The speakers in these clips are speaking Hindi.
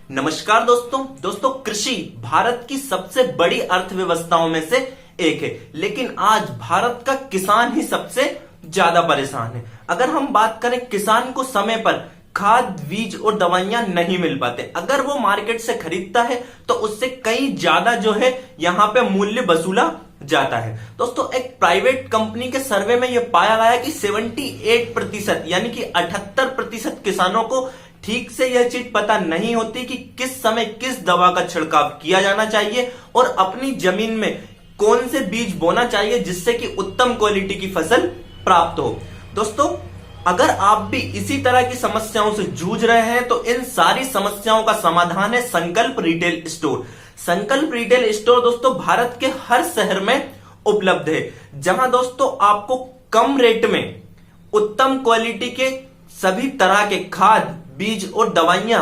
नमस्कार दोस्तों कृषि भारत की सबसे बड़ी अर्थव्यवस्थाओं में से एक है, लेकिन आज भारत का किसान ही सबसे ज्यादा परेशान है। अगर हम बात करें, किसान को समय पर खाद, बीज और दवाइयां नहीं मिल पाते। अगर वो मार्केट से खरीदता है तो उससे कई ज्यादा जो है यहाँ पे मूल्य वसूला जाता है। दोस्तों, एक प्राइवेट कंपनी के सर्वे में यह पाया गया कि 78% यानी कि 78% किसानों को ठीक से यह चीज पता नहीं होती कि किस समय किस दवा का छिड़काव किया जाना चाहिए और अपनी जमीन में कौन से बीज बोना चाहिए जिससे कि उत्तम क्वालिटी की फसल प्राप्त हो। दोस्तों, अगर आप भी इसी तरह की समस्याओं से जूझ रहे हैं तो इन सारी समस्याओं का समाधान है संकल्प रिटेल स्टोर। संकल्प रिटेल स्टोर दोस्तों भारत के हर शहर में उपलब्ध है, जहां दोस्तों आपको कम रेट में उत्तम क्वालिटी के सभी तरह के खाद, बीज और दवाइयां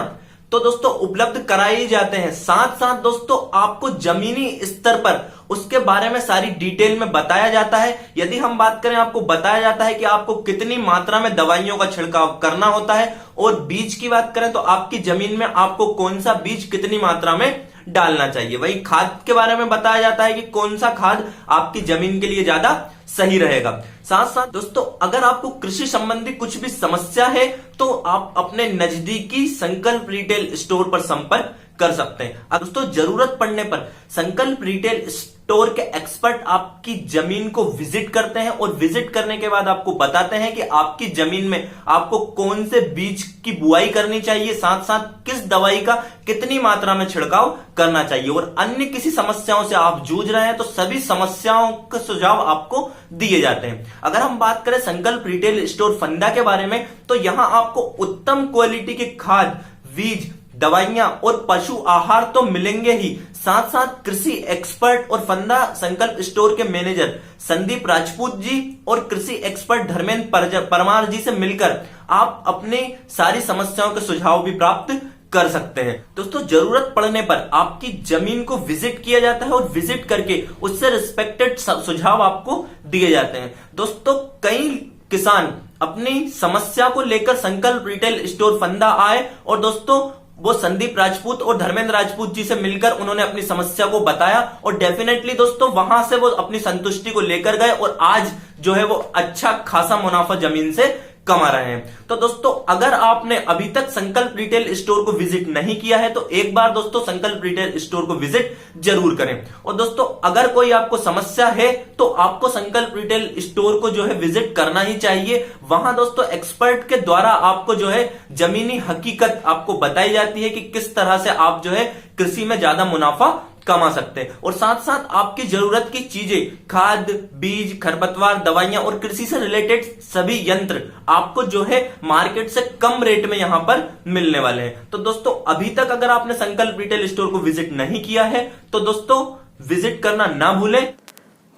तो दोस्तों उपलब्ध कराए जाते हैं। साथ साथ दोस्तों आपको जमीनी स्तर पर उसके बारे में सारी डिटेल में बताया जाता है। यदि हम बात करें, आपको बताया जाता है कि आपको कितनी मात्रा में दवाइयों का छिड़काव करना होता है, और बीज की बात करें तो आपकी जमीन में आपको कौन सा बीज कितनी मात्रा में डालना चाहिए। वही खाद के बारे में बताया जाता है कि कौन सा खाद आपकी जमीन के लिए ज्यादा सही रहेगा। साथ साथ दोस्तों, अगर आपको कृषि संबंधी कुछ भी समस्या है तो आप अपने नजदीकी संकल्प रिटेल स्टोर पर संपर्क कर सकते हैं। दोस्तों, जरूरत पड़ने पर संकल्प रिटेल स्टोर के एक्सपर्ट आपकी जमीन को विजिट करते हैं और विजिट करने के बाद आपको बताते हैं कि आपकी जमीन में आपको कौन से बीज की बुआई करनी चाहिए, साथ साथ किस दवाई का कितनी मात्रा में छिड़काव करना चाहिए। और अन्य किसी समस्याओं से आप जूझ रहे हैं तो सभी समस्याओं के सुझाव आपको दिए जाते हैं। अगर हम बात करें संकल्प रिटेल स्टोर फंदा के बारे में, तो यहां आपको उत्तम क्वालिटी के खाद, बीज, दवाइयां और पशु आहार तो मिलेंगे ही, साथ साथ कृषि एक्सपर्ट और फंदा संकल्प स्टोर के मैनेजर संदीप राजपूत जी और कृषि एक्सपर्ट धर्मेंद्र परमार जी से मिलकर आप अपनी सारी समस्याओं के सुझाव भी प्राप्त कर सकते हैं। दोस्तों, जरूरत पड़ने पर आपकी जमीन को विजिट किया जाता है और विजिट करके उससे रिस्पेक्टेड सुझाव आपको दिए जाते हैं। दोस्तों, कई किसान अपनी समस्या को लेकर संकल्प रिटेल स्टोर फंदा आए और दोस्तों वो संदीप राजपूत और धर्मेंद्र राजपूत जी से मिलकर उन्होंने अपनी समस्या को बताया और डेफिनेटली दोस्तों वहां से वो अपनी संतुष्टि को लेकर गए और आज जो है वो अच्छा खासा मुनाफा जमीन से कमा रहे हैं। तो दोस्तों, अगर आपने अभी तक संकल्प रिटेल स्टोर को विजिट नहीं किया है तो एक बार दोस्तों संकल्प रिटेल स्टोर को विजिट जरूर करें। और दोस्तों, अगर कोई आपको समस्या है तो आपको संकल्प रिटेल स्टोर को जो है विजिट करना ही चाहिए। वहां दोस्तों एक्सपर्ट के द्वारा आपको जो है जमीनी हकीकत आपको बताई जाती है कि किस तरह से आप जो है कृषि में ज्यादा मुनाफा कमा सकते हैं। और साथ साथ आपकी जरूरत की चीजें, खाद, बीज, खरपतवार, दवाइयां और कृषि से रिलेटेड सभी यंत्र आपको जो है मार्केट से कम रेट में यहां पर मिलने वाले हैं। तो दोस्तों, अभी तक अगर आपने संकल्प रिटेल स्टोर को विजिट नहीं किया है तो दोस्तों विजिट करना ना भूलें।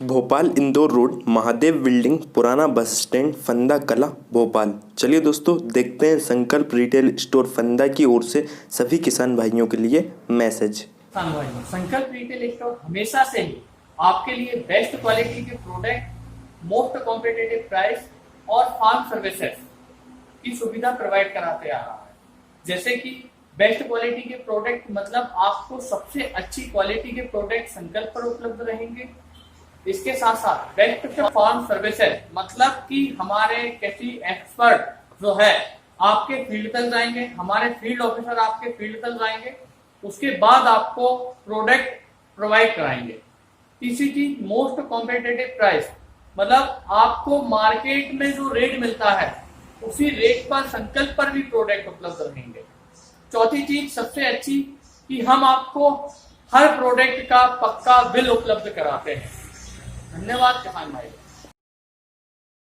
भोपाल इंदौर रोड, महादेव बिल्डिंग, पुराना बस स्टैंड, फंदा कला, भोपाल। चलिए दोस्तों, देखते हैं संकल्प रिटेल स्टोर फंदा की ओर से सभी किसान भाइयों के लिए मैसेज। संकल्प रिटेल स्टोर हमेशा से ही आपके लिए बेस्ट क्वालिटी के प्रोडक्ट, मोस्ट कॉम्पिटिटिव प्राइस और फार्म सर्विसेज की सुविधा प्रोवाइड कराते आ रहा है। जैसे कि बेस्ट क्वालिटी के प्रोडक्ट मतलब आपको सबसे अच्छी क्वालिटी के प्रोडक्ट संकल्प पर उपलब्ध रहेंगे। इसके साथ साथ बेस्ट फार्म सर्विसेज मतलब कि हमारे कृषि एक्सपर्ट जो है आपके फील्ड तक जाएंगे, हमारे फील्ड ऑफिसर आपके फील्ड तक जाएंगे, उसके बाद आपको प्रोडक्ट प्रोवाइड कराएंगे। तीसरी चीज मोस्ट कॉम्पिटिटिव प्राइस मतलब आपको मार्केट में जो रेट मिलता है उसी रेट पर संकल्प पर भी प्रोडक्ट उपलब्ध रहेंगे। चौथी चीज सबसे अच्छी कि हम आपको हर प्रोडक्ट का पक्का बिल उपलब्ध कराते हैं। धन्यवाद किसान भाई।